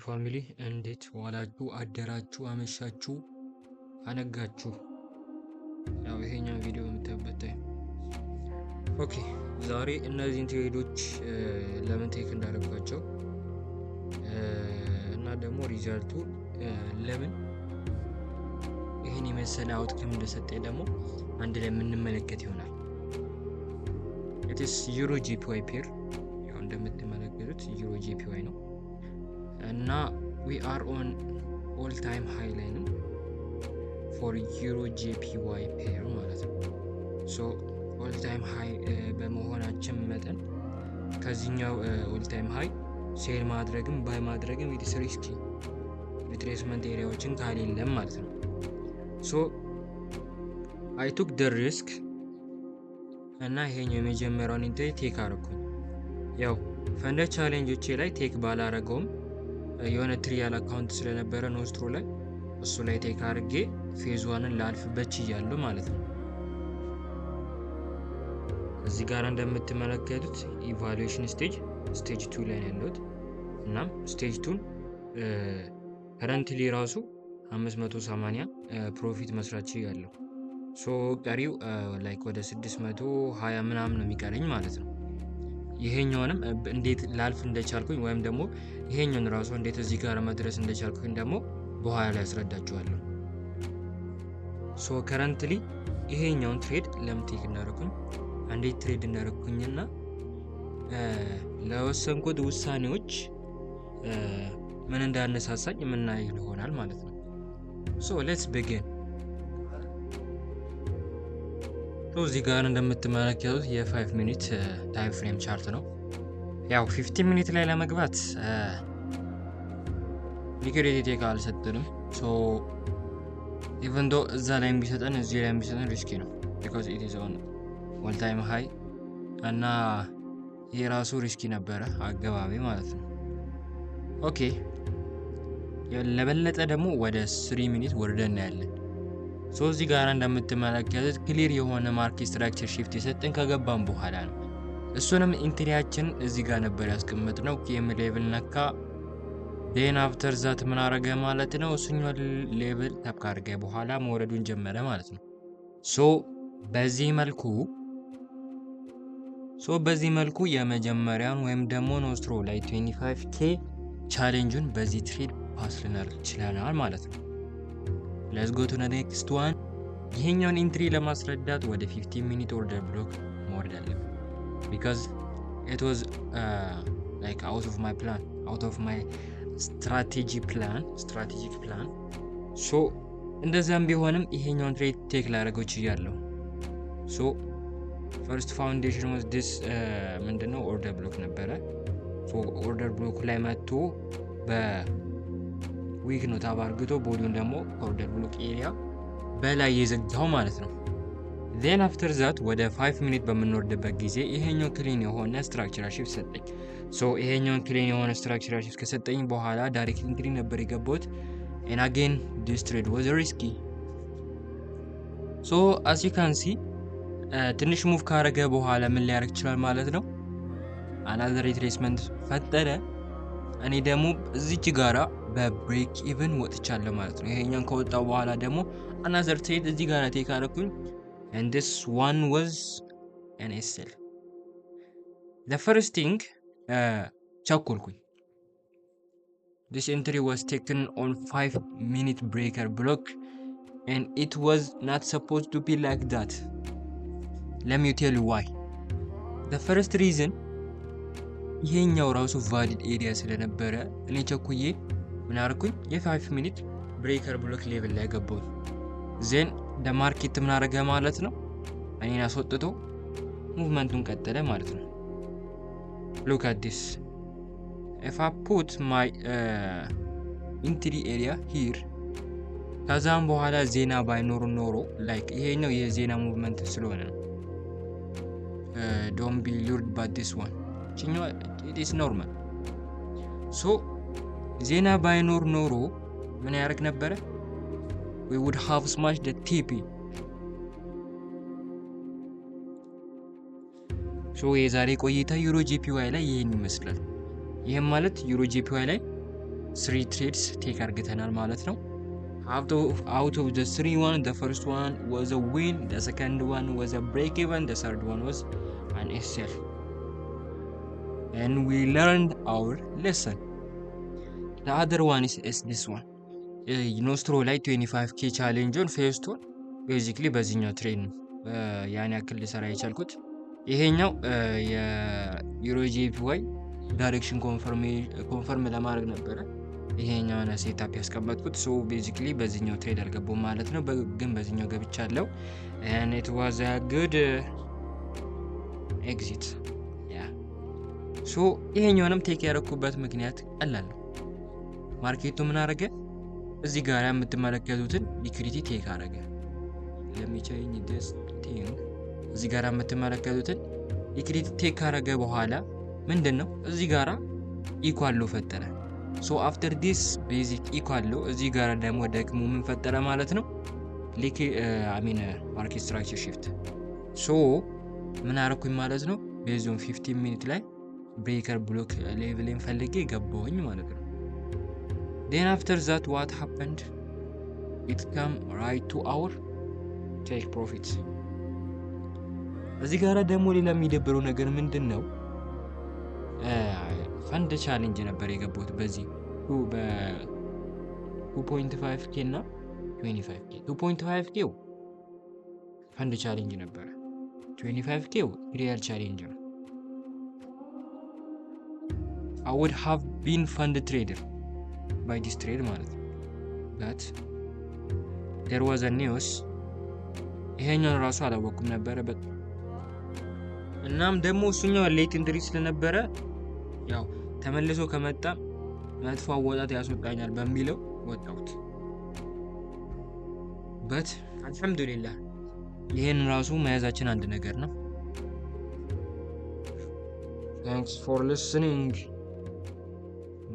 ፋሚሊ እንዴት ዋላችሁ አደራችሁ አመሻችሁ አነጋችሁ? ያው ይሄኛው ቪዲዮ የምታዩበት ታይም ኦኬ። ዛሬ እነዚህን ትሬዶች ለምን ቴክ እንዳደረጓቸው እና ደግሞ ሪዛልቱ ለምን ይሄን የመሰለ አውትካም እንደሰጠኝ ደግሞ አንድ ላይ የምንመለከት ይሆናል። ኢትስ ዩሮ ጂፒዋይ ፔር ያው እንደምትመለከቱት ዩሮ ጂፒዋይ ነው እና we are on all time high ላይ ነው for euro jpy pair ማለት ነው። so all time high በመሆናችን መጠን ከዚህኛው all time high ሴል ማድረግም ባይ ማድረግም it's risky retracement ኤሪያዎችን ካሌለም ማለት ነው። so I took the risk እና ይሄኛው የመጀመሪያውን ኢንትሪ ቴክ አደረኩኝ። ያው ፈንደ ቻሌንጆቼ ላይ ቴክ ባላረገውም የሆነ ትሪያል አካውንት ስለነበረ ኖስትሮ ላይ እሱ ላይ ቴክ አድርጌ ፌዝ ዋንን ላልፍበት ችያለሁ ማለት ነው። እዚህ ጋር እንደምትመለከቱት ኢቫሉዌሽን ስቴጅ 2 ላይ ነው ያለሁት። እናም ስቴጅ 2 ከረንትሊ ራሱ 580 ፕሮፊት መስራት ችያለሁ። ሶ ቀሪው ላይክ ወደ 620 ምናምን ነው የሚቀረኝ ማለት ነው። ይሄኛውንም እንዴት ላልፍ እንደቻልኩኝ ወይም ደግሞ ይሄኛውን ራሱ እንዴት እዚህ ጋር መድረስ እንደቻልኩኝ ደግሞ በኋላ ላይ አስረዳችኋለሁ። ሶ ከረንትሊ ይሄኛውን ትሬድ ለምን ቴክ እንዳደረኩኝ እንዴት ትሬድ እንዳደረኩኝና ለወሰንኩት ውሳኔዎች ምን እንዳነሳሳኝ የምናየው ይሆናል ማለት ነው። ሶ ሌትስ ቢጊን። እዚህ ጋር እንደምትመለከቱት የ5 ሚኒት ታይም ፍሬም ቻርት ነው። ያው 15 ሚኒት ላይ ለመግባት ሊኩዊዲቲ ቴክ አልሰጠንም። ሶ ኢቨን ዶ እዛ ላይ ቢሰጠን እዚህ ላይ ቢሰጠን ሪስኪ ነው because it is on all time high እና ይሄ ራሱ ሪስኪ ነበረ አገባቢ ማለት ነው። ኦኬ ለበለጠ ደግሞ ወደ 3 ሚኒት ወርደን ያለን ሶ እዚህ ጋር እንደምትመለከቱት ክሊር የሆነ ማርኬት ስትራክቸር ሺፍት የሰጠን ከገባን በኋላ ነው። እሱንም ኢንትሪያችን እዚህ ጋር ነበር ያስቀመጥነው። ኬም ሌቭል ነካ ዴን አፍተር ዛት ምን አረገ ማለት ነው። እሱኛው ሌቭል ታፕ ካደረገ በኋላ መውረዱን ጀመረ ማለት ነው። ሶ በዚህ መልኩ የመጀመሪያውን ወይም ደግሞ ኖስትሮ ላይ 25k ቻሌንጁን በዚህ ትሬድ ፓስ ልናደርግ ችለናል ማለት ነው። let's go to the next one። ይሄኛውን ኢንትሪ ለማስረዳት ወደ 15 ሚኒት ኦርደር ብሎክ መውረድ አለብን because it was like out of my strategic plan so እንደዛም ቢሆንም ይሄኛውን ትሬድ ቴክ ላደርገው ችያለሁ። so first foundation was this ምንድነው ኦርደር ብሎክ ነበረ። so ኦርደር ብሎክ ላይ መጥቶ ዊክ ነው ታባርግቶ ቦዲውን ደግሞ ኦርደር ብሎክ ኤሪያ በላይ የዘጋው ማለት ነው። then after that ወደ 5 ሚኒት በምንወርድበት ጊዜ ይሄኛው ክሊን የሆነ ስትራክቸራል ሺፍት ሰጠኝ። ሶ ይሄኛው ክሊን የሆነ ስትራክቸራል ሺፍት ከሰጠኝ በኋላ ዳይሬክት ኢንትሪ ነበር የገባሁት and again this trade was risky. so as you can see ትንሽ ሙቭ ካረገ በኋላ ምን ሊያደርግ ይችላል ማለት ነው። another retracement ፈጠረ። እኔ ደግሞ እዚች ጋራ በብሬክ ኢቭን ወጥቻለሁ ማለት ነው። ይሄኛውን ከወጣው በኋላ ደግሞ another trade እዚህ ጋራ ቴክ አደረኩኝ and this one was an SL. the first thing ቸኮልኩኝ። this entry was taken on 5 minute breaker block and it was not supposed to be like that. let me tell you why. the first reason ይሄኛው ራሱ ቫሊድ ኤሪያ ስለነበረ እኔ ቸኩዬ ምን አደረኩኝ የ5 ሚኒት ብሬከር ብሎክ ሌቭል ላይ ገባሁ። ዜን ለማርኬት ምን አደረገ ማለት ነው እኔን አስወጥቶ ሙቭመንቱን ቀጠለ ማለት ነው። look at this. if I put my entry area here ከዛም በኋላ ዜና ባይኖር ኖሮ ላይክ ይሄኛው የዜና ሙቭመንት ስለሆነ ነው don't be lured by this one. it is normal. so ዜና ባይኖር ኖሮ ምን ያደርግ ነበረ we would have smashed the TP. so የዛሬ ቆይታ ዩሮ ጂፒዋይ ላይ ይሄን ይመስላል። ይሄም ማለት ዩሮ ጂፒዋይ ላይ 3 trades ቴክ አርግተናል ማለት ነው። out of the 3 one, the first one was a win, the second one was a break even, the third one was an SL. And we learned our lesson. The other one is this one. ኖስትሮ ላይ 25k ቻሌንጅን ፌስቶን ቤዚክሊ በዚህኛው ትሬድ ነው ያን ያክል ልሰራ የቻልኩት። ይሄኛው የዩሮጂፒዋይ ዳይሬክሽን ኮንፈርም ለማድረግ ነበረ ይሄኛውን ሴትአፕ ያስቀመጥኩት። ሶ ቤዚክሊ በዚህኛው ትሬድ አልገባም ማለት ነው፣ ግን በዚህኛው ገብቻለሁ። and it was a good exit ያ ሶ ይሄኛውንም ቴክ ያደረኩበት ምክንያት ቀላል ነው። ማርኬቱ ምን አደረገ? እዚህ ጋር የምትመለከቱትን ሊኩዊዲቲ ቴክ አደረገ። ለሚቻይኝ this thing እዚህ ጋር የምትመለከቱትን ሊኩዊዲቲ ቴክ ካደረገ በኋላ ምንድነው እዚህ ጋር ኢኳል ሎ ፈጠረ። ሶ አፍተር ዲስ ቤዚክ ኢኳል ሎ እዚህ ጋር ደግሞ ምን ፈጠረ ማለት ነው? ማርኬት ስትራክቸር ሺፍት። ሶ ምን አደረኩኝ ማለት ነው? ቤዝ ኦን 15 ሚኒት ላይ ብሬከር ብሎክ ሌቭልን ፈልጌ ገባሁኝ ማለት ነው። Then after that what happened? It come right to our take profits. እዚህ ጋር ደግሞ ሌላ የሚደብረው ነገር ምንድነው? ፈንድ ቻሌንጅ ነበር የገባሁት በዚህ በ2.5k እና 25k 2.5k ፈንድ ቻሌንጅ ነበር። 25k ሪያል ቻሌንጅ ነው። I would have been fund trader by this trade ማለት ነው። but there was a news ይሄኛውን ራሱ አላወኩም ነበረ። እናም ደግሞ እሱኛው ሌት ኢንትሪ ስለነበረ ያው ተመልሶ ከመጣ መጥፎ አወጣት ያስወጣኛል በሚለው ወጣሁት። but አልহামዱሊላህ ይሄን ራሱ መያዛችን አንድ ነገር ነው። thanks for listening.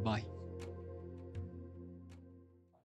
Bye.